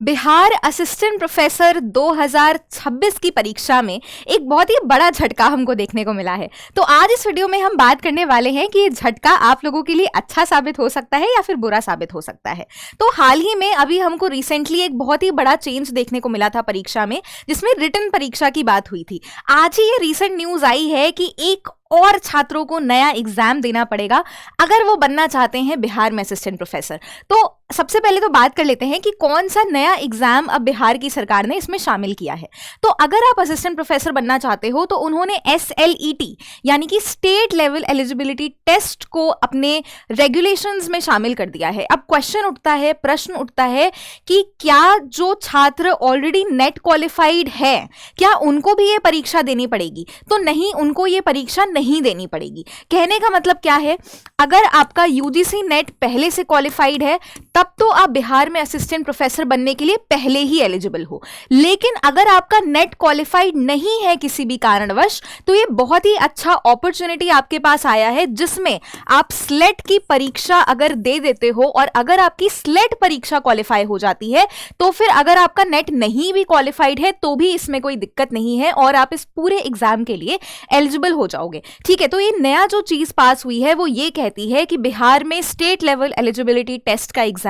Bihar assistant professor 2026 की परीक्षा में एक बहुत ही बड़ा झटका हमको देखने को मिला है। तो आज इस वीडियो में हम बात करने वाले हैं कि ये झटका आप लोगों के लिए अच्छा साबित हो सकता है या फिर बुरा साबित हो सकता है। तो हाल ही में अभी हमको रिसेंटली एक बहुत ही बड़ा चेंज देखने को मिला था परीक्षा में, जिसमें रिटन परीक्षा की बात हुई थी। आज ही ये रिसेंट न्यूज आई है कि एक और छात्रों को नया एग्जाम देना पड़ेगा अगर वो बनना चाहते हैं बिहार में असिस्टेंट प्रोफेसर। तो सबसे पहले तो बात कर लेते हैं कि कौन सा नया एग्जाम अब बिहार की सरकार ने इसमें शामिल किया है। तो अगर आप असिस्टेंट प्रोफेसर बनना चाहते हो तो उन्होंने SLET यानी कि स्टेट लेवल एलिजिबिलिटी टेस्ट को अपने रेगुलेशंस में शामिल कर दिया है। अब प्रश्न उठता है कि क्या जो छात्र ऑलरेडी नेट क्वालिफाइड है क्या उनको भी ये परीक्षा देनी पड़ेगी? तो नहीं, उनको ये परीक्षा नहीं देनी पड़ेगी। कहने का मतलब क्या है, अगर आपका UGC नेट पहले से क्वालिफाइड है तब तो आप बिहार में असिस्टेंट प्रोफेसर बनने के लिए पहले ही एलिजिबल हो। लेकिन अगर आपका नेट क्वालिफाइड नहीं है किसी भी कारणवश, तो ये बहुत ही अच्छा अपॉर्चुनिटी आपके पास आया है, जिसमें आप स्लेट की परीक्षा अगर दे देते हो और अगर आपकी स्लेट परीक्षा क्वालिफाई हो जाती है तो फिर अगर आपका नेट नहीं भी क्वालिफाइड है तो भी इसमें कोई दिक्कत नहीं है और आप इस पूरे एग्जाम के लिए एलिजिबल हो जाओगे। ठीक है, तो ये नया जो चीज पास हुई है वो ये कहती है कि बिहार में स्टेट लेवल एलिजिबिलिटी टेस्ट का एग्जाम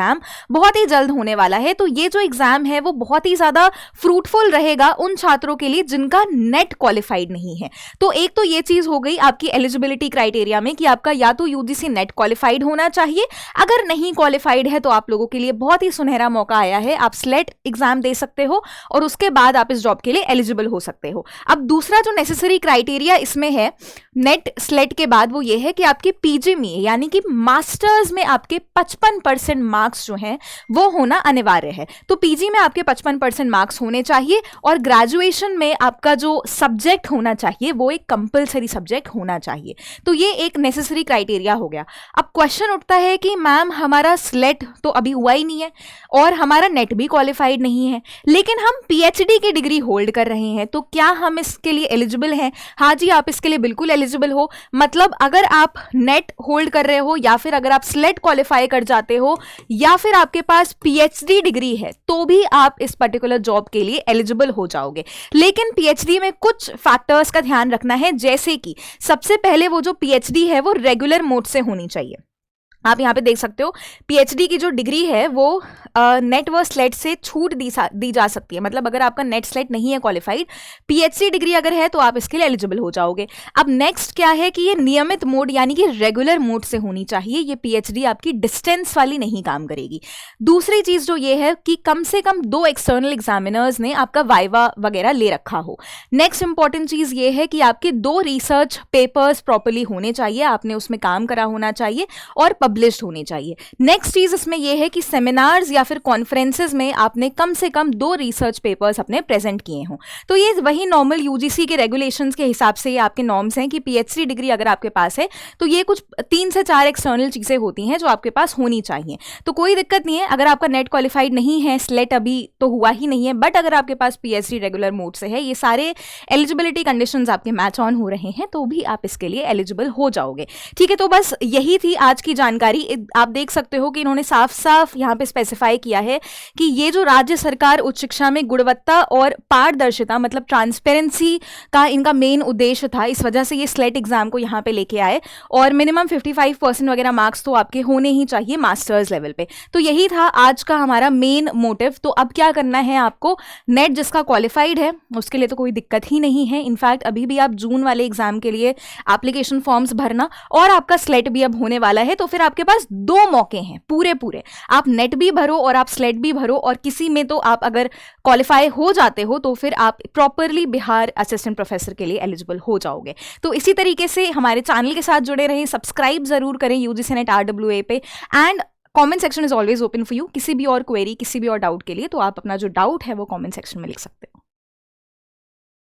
बहुत ही जल्द होने वाला है। तो ये जो एग्जाम है वो बहुत ही ज्यादा फ्रूटफुल रहेगा उन छात्रों के लिए जिनका नेट क्वालिफाइड नहीं है। तो एक तो ये चीज हो गई आपकी एलिजिबिलिटी क्राइटेरिया में कि आपका या तो UGC नेट क्वालिफाइड होना चाहिए, अगर नहीं क्वालिफाइड है तो आप लोगों के लिए बहुत ही सुनहरा मौका आया है। आप स्लेट एग्जाम दे सकते हो और उसके बाद आप इस जॉब के लिए एलिजिबल हो सकते हो। अब दूसरा जो नेसेसरी क्राइटेरिया इसमें है नेट स्लेट के बाद वो ये है कि आपके PG में यानी कि मास्टर्स में आपके 55% मार्क्स जो हैं वो होना अनिवार्य है। तो PG में आपके 55% मार्क्स होने चाहिए और ग्रेजुएशन में आपका जो सब्जेक्ट होना चाहिए वो एक कंपलसरी सब्जेक्ट होना चाहिए। तो ये एक नेसेसरी क्राइटेरिया हो गया। अब क्वेश्चन उठता है कि मैम हमारा स्लेट तो अभी हुआ ही नहीं है और हमारा नेट भी क्वालिफाइड नहीं है, लेकिन हम PhD की डिग्री होल्ड कर रहे हैं, तो क्या हम इसके लिए एलिजिबल हैं? हाँ जी, आप इसके लिए बिल्कुल एलिजिबल हो। मतलब अगर आप नेट होल्ड कर रहे हो या फिर अगर आप स्लेट क्वालिफाई कर जाते हो या फिर आपके पास PhD डिग्री है तो भी आप इस पर्टिकुलर जॉब के लिए एलिजिबल हो जाओगे। लेकिन PhD में कुछ फैक्टर्स का ध्यान रखना है, जैसे कि सबसे पहले वो जो PhD है वो रेगुलर मोड से होनी चाहिए। आप यहाँ पे देख सकते हो PhD की जो डिग्री है वो नेट व स्लेट से छूट दी जा सकती है। मतलब अगर आपका नेट स्लेट नहीं है क्वालिफाइड, PhD डिग्री अगर है तो आप इसके लिए एलिजिबल हो जाओगे। अब नेक्स्ट क्या है कि ये नियमित मोड यानी कि रेगुलर मोड से होनी चाहिए। ये PhD आपकी डिस्टेंस वाली नहीं काम करेगी। दूसरी चीज जो ये है कि कम से कम 2 एक्सटर्नल एग्जामिनर्स ने आपका वाइवा वगैरह ले रखा हो। नेक्स्ट इंपॉर्टेंट चीज ये है कि आपके 2 रिसर्च पेपर्स प्रॉपरली होने चाहिए, आपने उसमें काम करा होना चाहिए और पब्लिश्ड होने चाहिए। नेक्स्ट चीज इसमें यह है कि सेमिनार्स या फिर कॉन्फ्रेंसेस में आपने कम से कम 2 रिसर्च पेपर्स अपने प्रेजेंट किए हों। तो ये वही नॉर्मल UGC के रेगुलेशंस के हिसाब से ये आपके नॉर्म्स हैं कि PhD डिग्री अगर आपके पास है तो ये कुछ 3 से 4 एक्सटर्नल चीजें होती हैं जो आपके पास होनी चाहिए। तो कोई दिक्कत नहीं है अगर आपका नेट क्वालिफाइड नहीं है, स्लेट अभी तो हुआ ही नहीं है, बट अगर आपके पास PhD रेगुलर मोड से है, ये सारे एलिजिबिलिटी कंडीशंस आपके मैच ऑन हो रहे हैं, तो भी आप इसके लिए एलिजिबल हो जाओगे। ठीक है, तो बस यही थी आज की जानकारी। आप देख सकते हो कि इन्होंने साफ साफ यहाँ पे स्पेसिफाई किया है कि ये जो राज्य सरकार उच्च शिक्षा में गुणवत्ता और पारदर्शिता मतलब ट्रांसपेरेंसी का इनका मेन उद्देश्य था, इस वजह से ये स्लेट एग्जाम को यहाँ पे लेके आए और मिनिमम 55% वगैरह मार्क्स तो आपके होने ही चाहिए मास्टर्स लेवल पे। तो यही था आज का हमारा मेन मोटिव। तो अब क्या करना है आपको, नेट जिसका क्वालिफाइड है उसके लिए तो कोई दिक्कत ही नहीं है। इनफैक्ट अभी भी आप जून वाले एग्जाम के लिए एप्लीकेशन फॉर्म्स भरना और आपका स्लेट भी अब होने वाला है, तो फिर आपके पास 2 मौके हैं पूरे। आप नेट भी भरो और आप स्लेट भी भरो और किसी में तो आप अगर क्वालिफाई हो जाते हो तो फिर आप प्रॉपरली बिहार असिस्टेंट प्रोफेसर के लिए एलिजिबल हो जाओगे। तो इसी तरीके से हमारे चैनल के साथ जुड़े रहें, सब्सक्राइब जरूर करें UGC नेट RWA पे, and comment section is always open for you. किसी भी और क्वेरी, किसी भी और डाउट के लिए तो आप अपना जो डाउट है वो कमेंट सेक्शन में लिख सकते हो।